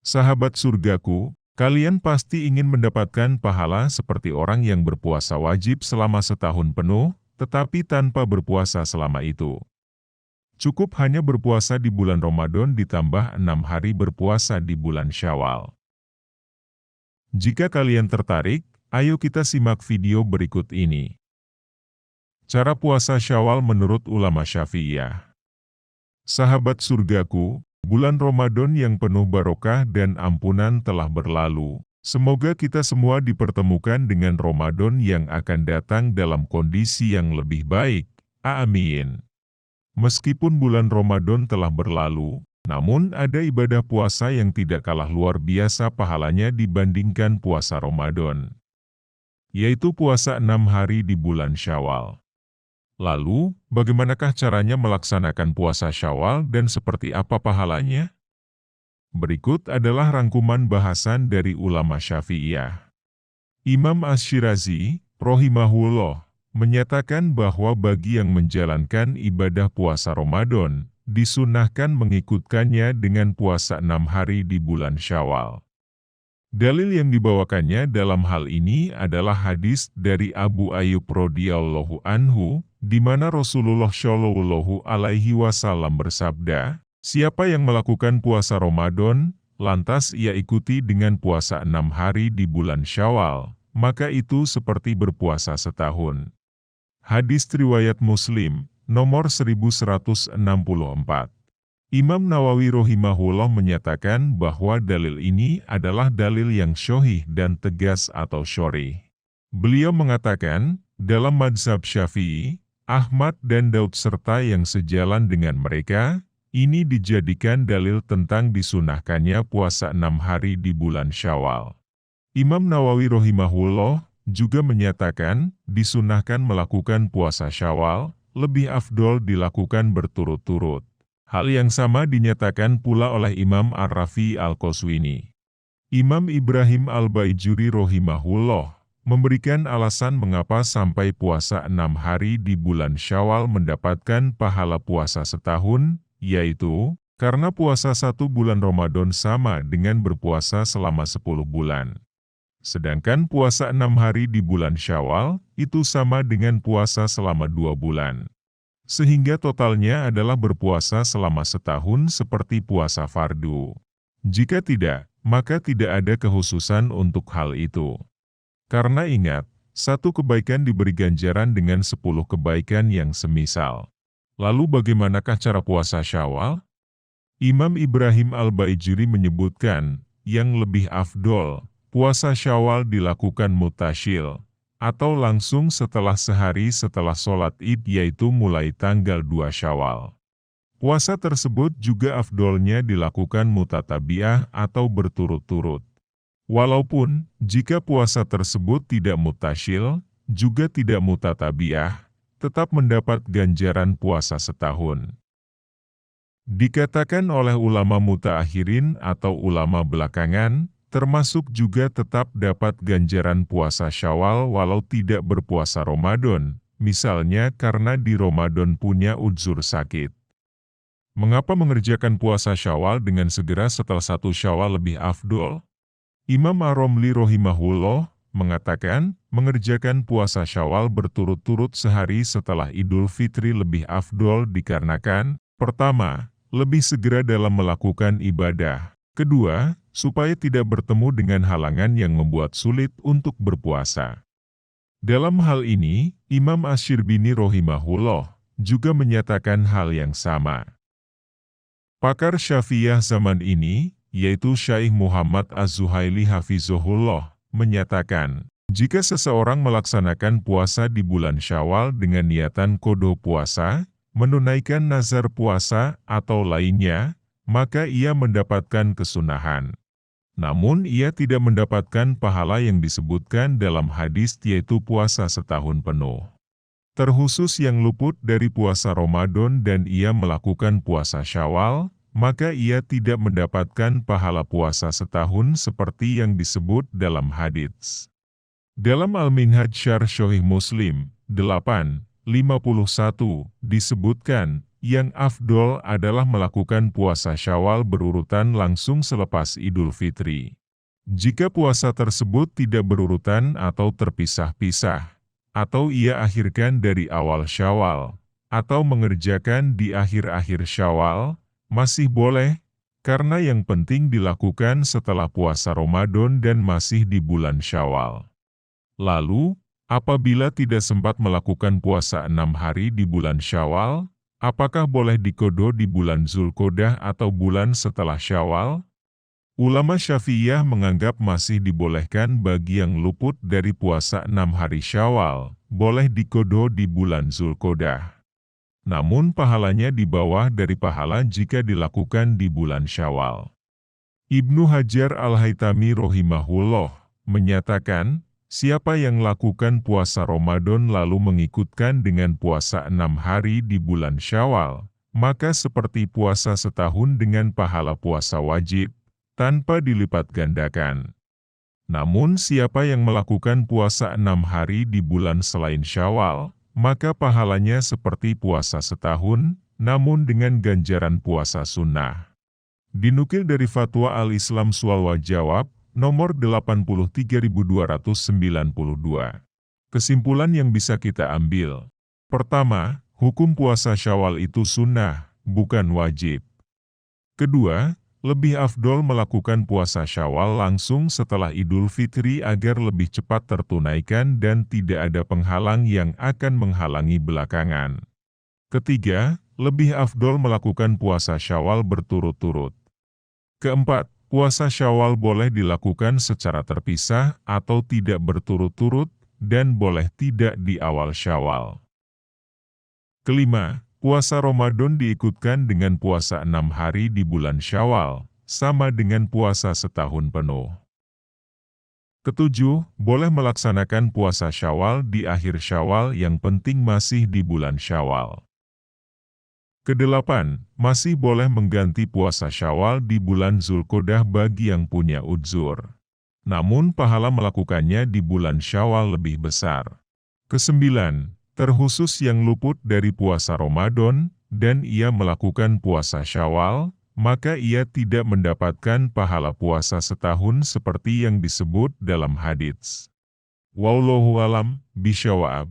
Sahabat surgaku, kalian pasti ingin mendapatkan pahala seperti orang yang berpuasa wajib selama setahun penuh, tetapi tanpa berpuasa selama itu. Cukup hanya berpuasa di bulan Ramadan ditambah 6 hari berpuasa di bulan Syawal. Jika kalian tertarik, ayo kita simak video berikut ini. Cara puasa Syawal menurut ulama Syafi'iyah. Sahabat surgaku, bulan Ramadan yang penuh barokah dan ampunan telah berlalu. Semoga kita semua dipertemukan dengan Ramadan yang akan datang dalam kondisi yang lebih baik. Amin. Meskipun bulan Ramadan telah berlalu, namun ada ibadah puasa yang tidak kalah luar biasa pahalanya dibandingkan puasa Ramadan, yaitu puasa 6 hari di bulan Syawal. Lalu, bagaimanakah caranya melaksanakan puasa Syawal dan seperti apa pahalanya? Berikut adalah rangkuman bahasan dari ulama Syafi'iyah. Imam Asy-Syirazi, rahimahullah, menyatakan bahwa bagi yang menjalankan ibadah puasa Ramadan, disunahkan mengikutkannya dengan puasa 6 hari di bulan Syawal. Dalil yang dibawakannya dalam hal ini adalah hadis dari Abu Ayyub radhiyallahu anhu, di mana Rasulullah shallallahu alaihi wasallam bersabda, "Siapa yang melakukan puasa Ramadan, lantas ia ikuti dengan puasa 6 hari di bulan Syawal, maka itu seperti berpuasa setahun." Hadis riwayat Muslim, nomor 1164. Imam Nawawi rahimahullah menyatakan bahwa dalil ini adalah dalil yang syahih dan tegas atau syarih. Beliau mengatakan, dalam mazhab Syafi'i, Ahmad dan Daud serta yang sejalan dengan mereka, ini dijadikan dalil tentang disunahkannya puasa 6 hari di bulan Syawal. Imam Nawawi rahimahullah juga menyatakan, disunahkan melakukan puasa Syawal, lebih afdol dilakukan berturut-turut. Hal yang sama dinyatakan pula oleh Imam Ar-Rafi Al-Qaswini. Imam Ibrahim Al-Baijuri rahimahullah memberikan alasan mengapa sampai puasa 6 hari di bulan Syawal mendapatkan pahala puasa setahun, yaitu, karena puasa 1 bulan Ramadan sama dengan berpuasa selama 10 bulan. Sedangkan puasa 6 hari di bulan Syawal, itu sama dengan puasa selama 2 bulan. Sehingga totalnya adalah berpuasa selama setahun seperti puasa fardu. Jika tidak, maka tidak ada kekhususan untuk hal itu. Karena ingat, 1 kebaikan diberi ganjaran dengan 10 kebaikan yang semisal. Lalu bagaimanakah cara puasa Syawal? Imam Ibrahim Al-Baijuri menyebutkan, yang lebih afdol, puasa Syawal dilakukan mutasyil, atau langsung setelah sehari setelah sholat Id yaitu mulai tanggal 2 Syawal. Puasa tersebut juga afdolnya dilakukan mutatabiah atau berturut-turut. Walaupun, jika puasa tersebut tidak mutasyil, juga tidak mutatabiah, tetap mendapat ganjaran puasa setahun. Dikatakan oleh ulama mutaakhirin atau ulama belakangan, termasuk juga tetap dapat ganjaran puasa Syawal walau tidak berpuasa Ramadan, misalnya karena di Ramadan punya udzur sakit. Mengapa mengerjakan puasa Syawal dengan segera setelah 1 Syawal lebih afdol? Imam Ar-Romli rahimahullah mengatakan, mengerjakan puasa Syawal berturut-turut sehari setelah Idul Fitri lebih afdol dikarenakan, pertama, lebih segera dalam melakukan ibadah. Kedua, supaya tidak bertemu dengan halangan yang membuat sulit untuk berpuasa. Dalam hal ini, Imam Asy-Syirbini rahimahullah juga menyatakan hal yang sama. Pakar Syafi'iyah zaman ini, yaitu Syaikh Muhammad Az-Zuhaili Hafizahullah, menyatakan, jika seseorang melaksanakan puasa di bulan Syawal dengan niatan qadha puasa, menunaikan nazar puasa atau lainnya, maka ia mendapatkan kesunahan. Namun ia tidak mendapatkan pahala yang disebutkan dalam hadis yaitu puasa setahun penuh. Terkhusus yang luput dari puasa Ramadan dan ia melakukan puasa Syawal, maka ia tidak mendapatkan pahala puasa setahun seperti yang disebut dalam hadis. Dalam Al-Minhaj Syarh Sahih Muslim 8:51 disebutkan, yang afdol adalah melakukan puasa Syawal berurutan langsung selepas Idul Fitri. Jika puasa tersebut tidak berurutan atau terpisah-pisah, atau ia akhirkan dari awal Syawal, atau mengerjakan di akhir-akhir Syawal, masih boleh, karena yang penting dilakukan setelah puasa Ramadan dan masih di bulan Syawal. Lalu, apabila tidak sempat melakukan puasa 6 hari di bulan Syawal, apakah boleh diqodho di bulan Zulqodah atau bulan setelah Syawal? Ulama Syafi'iyah menganggap masih dibolehkan bagi yang luput dari puasa 6 hari Syawal, boleh diqodho di bulan Zulqodah. Namun pahalanya di bawah dari pahala jika dilakukan di bulan Syawal. Ibnu Hajar Al-Haytami rahimahullah menyatakan, siapa yang lakukan puasa Ramadan lalu mengikutkan dengan puasa 6 hari di bulan Syawal, maka seperti puasa setahun dengan pahala puasa wajib, tanpa dilipat gandakan. Namun siapa yang melakukan puasa 6 hari di bulan selain Syawal, maka pahalanya seperti puasa setahun, namun dengan ganjaran puasa sunnah. Dinukil dari Fatwa Al-Islam Sual wa Jawab, nomor 83292. Kesimpulan yang bisa kita ambil. Pertama, hukum puasa Syawal itu sunnah, bukan wajib. Kedua, lebih afdol melakukan puasa Syawal langsung setelah Idul Fitri agar lebih cepat tertunaikan dan tidak ada penghalang yang akan menghalangi belakangan. Ketiga, lebih afdol melakukan puasa Syawal berturut-turut. Keempat, puasa Syawal boleh dilakukan secara terpisah atau tidak berturut-turut, dan boleh tidak di awal Syawal. Kelima, puasa Ramadan diikutkan dengan puasa 6 hari di bulan Syawal, sama dengan puasa setahun penuh. Ketujuh, boleh melaksanakan puasa Syawal di akhir Syawal, yang penting masih di bulan Syawal. Kedelapan, masih boleh mengganti puasa Syawal di bulan Zulqodah bagi yang punya udzur. Namun pahala melakukannya di bulan Syawal lebih besar. Kesembilan, terkhusus yang luput dari puasa Ramadan, dan ia melakukan puasa Syawal, maka ia tidak mendapatkan pahala puasa setahun seperti yang disebut dalam hadits. Wallahu a'lam bishawab.